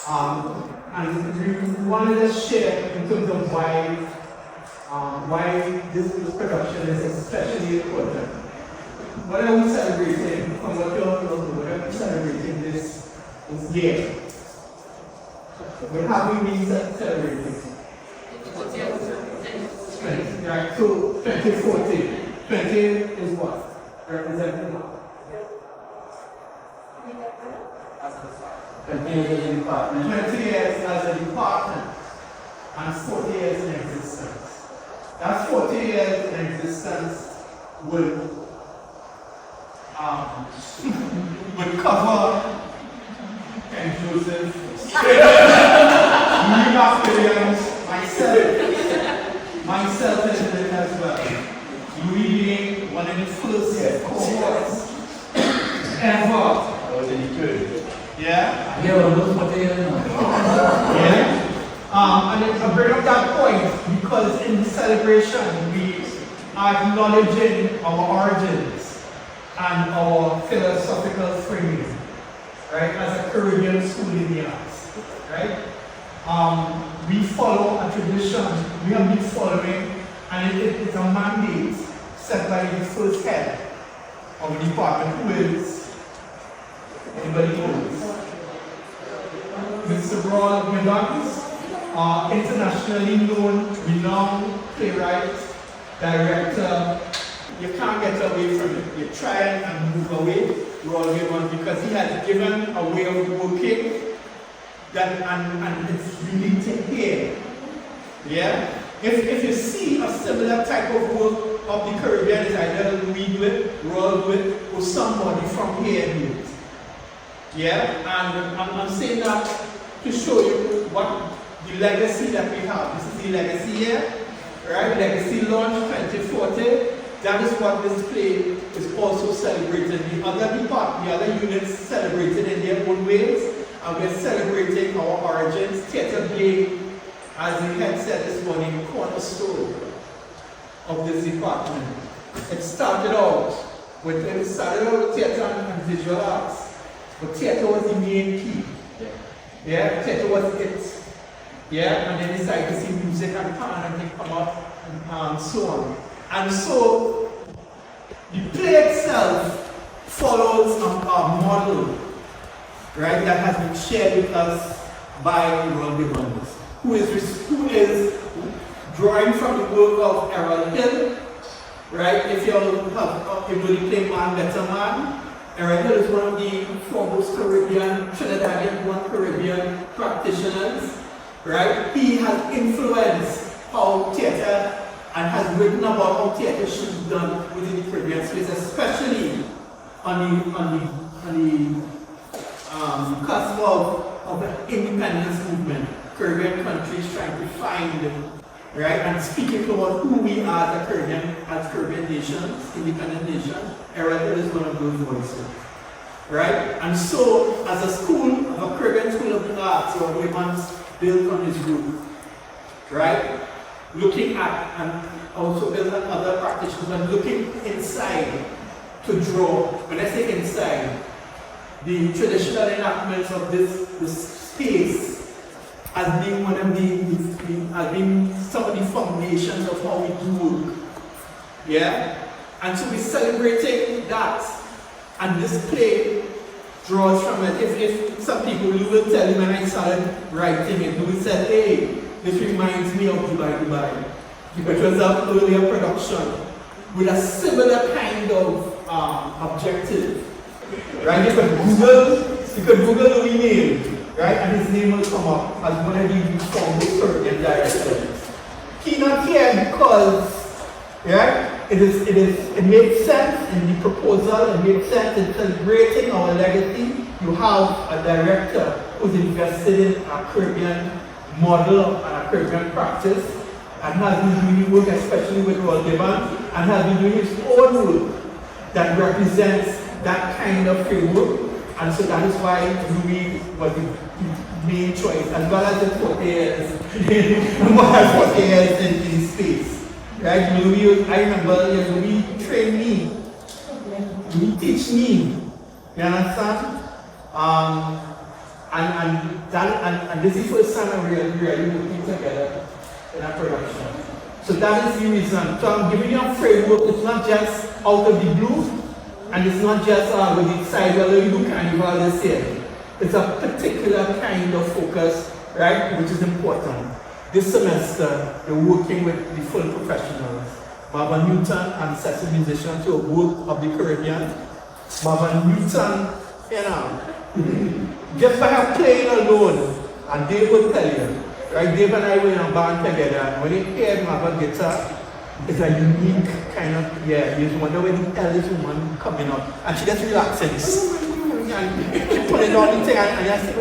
And we wanted to share in terms of why this production is especially important. What are we celebrating? From what you all know, what are we celebrating this year? What have we been celebrating? Right, so 2014. 20 is what? Representing what? 20 years as a department. 20 years as a department. And 40 years in existence. That 40 years in existence would cover Ken Joseph, McWilliams, myself and Brendon as well. Louis being one of the first cohorts ever. I was in the third. Yeah? Yeah, well, those 40 years now. Yeah? And I bring up that point because in the celebration we are acknowledging our origins and our philosophical framing, right? As a Caribbean school in the arts, right? We follow a tradition we have been following, and it's a mandate set by the first head of the department, who is, anybody knows? Mr. Broad McDonald's, internationally known, renowned playwright, director. You can't get away from it. You try and move away, because he has given a way of working that and it's unique to hear. Yeah? If you see a similar type of work of the Caribbean, it's either we do it, Royal do it, or somebody from here do it. Yeah? And I'm saying that to show you what the legacy that we have. This is the legacy here, right? Legacy launch 2040. That is what this play is also celebrating. The other units celebrated in their own ways, and we're celebrating our origins. Theatre being, as the head said this morning, cornerstone of this department. It started out with theatre and visual arts, but theatre was the main key. Yeah, theatre was it. Yeah, and then decided to see music and pan and they come up and so on. And so the play itself follows a model, right, that has been shared with us by Ron DeBonds, who is drawing from the work of Errol Hill, right? If you really play Man Better Man, Errol Hill is one of the foremost Trinidadian Caribbean practitioners, right? He has influenced how theatre and has written about how theatre should be done within the Caribbean space, especially on the cusp of the independence movement. Caribbean countries trying to find, right, and speaking about who we are as Caribbean nations, independent nations. Errol is one of those voices, right? And so, as a school, a Caribbean School of the Arts, or Williams built on his roof, right? Looking at and also build on other practitioners, but looking inside to draw. When I say inside, the traditional enactments of this space as being one of as being some of the foundations of how we do work. Yeah? And so we're celebrating that, and this play draws from it. If some people will tell you when I started writing it, they will say, hey, this reminds me of Dubai, which was an earlier production with a similar kind of objective. Right? You could Google Louis name, right? And his name will come up as one of the foremost Caribbean directors. He's not here because, right? It made sense in the proposal, it made sense in celebrating our legacy. You have a director who's invested in a Caribbean model and a Caribbean practice, and has been doing work, especially with Royal Devon, and has been doing his own work that represents that kind of framework. And so that is why Louis was the main choice, as well as the 40 years, in space. Right? Louis, I remember Louis trained me, Louis teach me. You understand? And this is the first time I'm really working together in a production. So that is the reason. So I'm giving you a framework. It's not just out of the blue, and it's not just with the side where you do carnival this year. It's a particular kind of focus, right, which is important. This semester, we're working with the full professionals. Marvin Newton and session musicians who are both of the Caribbean. Marvin Newton, you know, just by playing alone, and Dave will tell you, right? Dave and I were in a band together, and when you hear Marvin guitar, it's a unique kind of, you just wonder where the hell is woman coming up, and she gets relaxing. And she put it on the thing, and I say,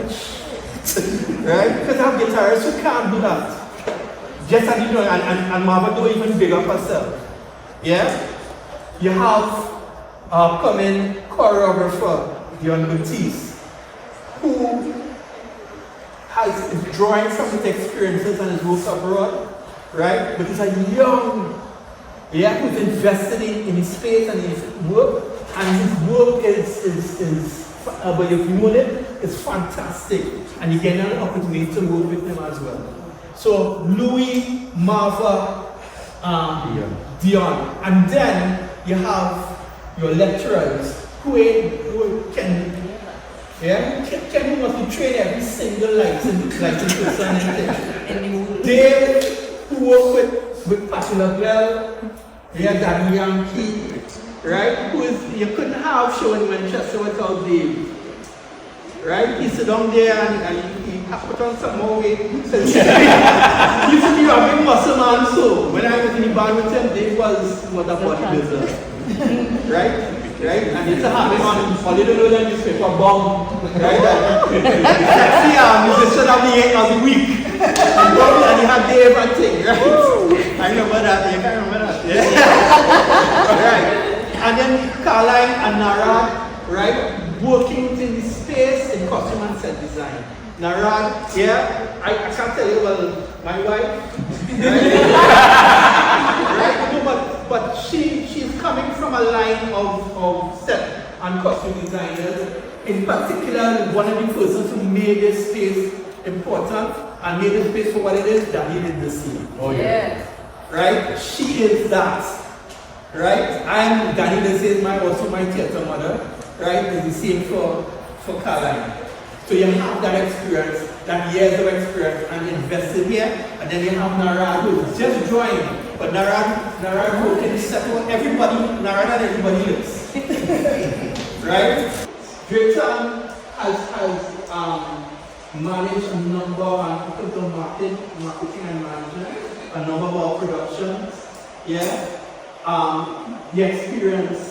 right? Because our guitarists who can't do that. Just as you know, and Marvin don't even big up herself. Yeah? You have upcoming choreographer, Dion Batiste, who is drawing from his experiences and his work abroad, right? But he's a young, who's invested in his space and his work, and his work is but if you know it, it's fantastic, and you get an opportunity to work with him as well. So Louis, Marva, Dion, and then you have your lecturers who can must be trained every single lighting person in there. They who work with Patula Bell, Danny Yankee, right? You couldn't have show in Manchester without Dave. Right? He sit down there and he put on some more weight. He used to be a big muscle man, so when I was in the band with him, Dave was a bodybuilder. Right? And it's a habit on a little than newspaper bomb. Right? Sexy musician of the week. And he had Dave and thing, right? I remember that. You can't remember that. Yeah? Right. And then Caroline and Nara, right? Working within the space in costume and set design. Narad, I can't tell you, well, my wife, right? No, but she's coming from a line of set and costume designers. In particular, one of the persons who made this space important and made this space for what it is, Danny did the same. Oh yeah. Right? She is that. Right? Danny is also my theater mother. Right? It's the same for Caroline. So you have that experience, that years of experience, and invested here, and then you have Narad who's just joined. But Narad who can settle Narad and everybody else. Right? Drayton has managed a number of marketing and management, a number of our productions. Yeah. The experience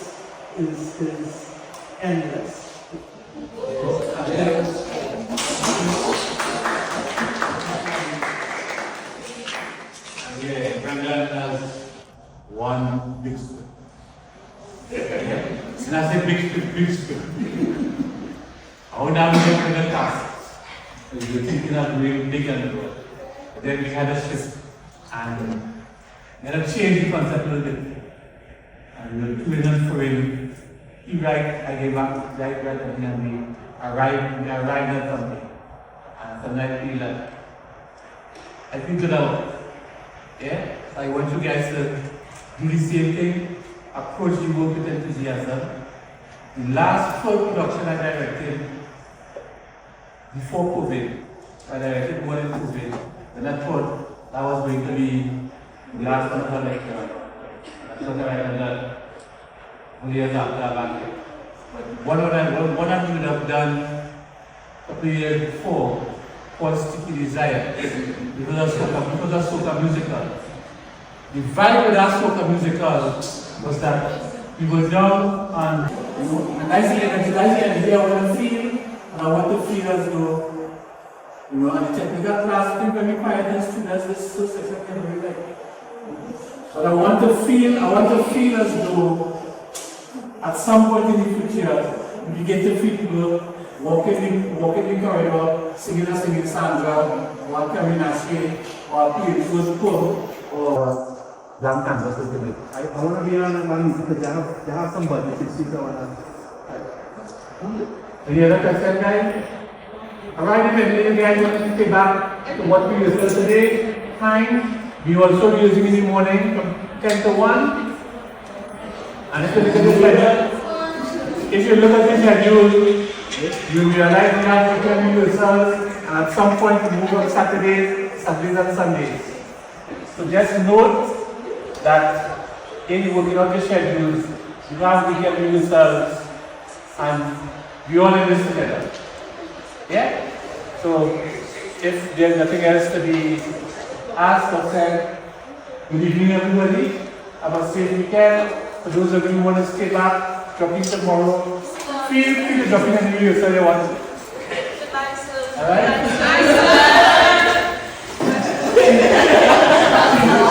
is endless. Brendon has one big spoon. And I say big spoon. I would have been in the task. We were thinking of doing big and good. Then we had a shift and then I changed the concept a little bit. And we were doing and throwing. He write, I gave back, right, and we arrived at something. And sometimes I feel that I think it out. Yeah? So I want you guys to do the same thing, approach the work with enthusiasm. The last full production I directed before COVID, I directed more than COVID, and I thought that was going to be the last one of the lecture. That's what I had done. Years after back here. But what I would have done a couple years before was Sticky Desire because of soca musical. The vibe of that soca musical was that we were down and I see energy, I want to feel, and I want to feel as though, and the technical class people very quiet and students is so successful. But I want to feel as though at some point in the future, we get to feel people walking the corridor, singing Sandra, or Kaminashi, or Pierce's Pool, or Ram Canvas. I want to be on one because they have some budget issues. Any other question, guys? Alright, if you guys want to stay back to what we discussed today, time, we also using in the morning from 10 to 1. And if you look at the schedule, if you look at the schedule, you realize we have weekend rehearsals, and at some point we move on Saturdays and Sundays. So just note that in working out the schedules, you have weekend rehearsals, and we all in this together. Yeah? So if there's nothing else to be asked or said, good evening everybody. Have a safe weekend. For those of you who want to stay back, drop in tomorrow. Feel free to drop in and you say you want to. Alright?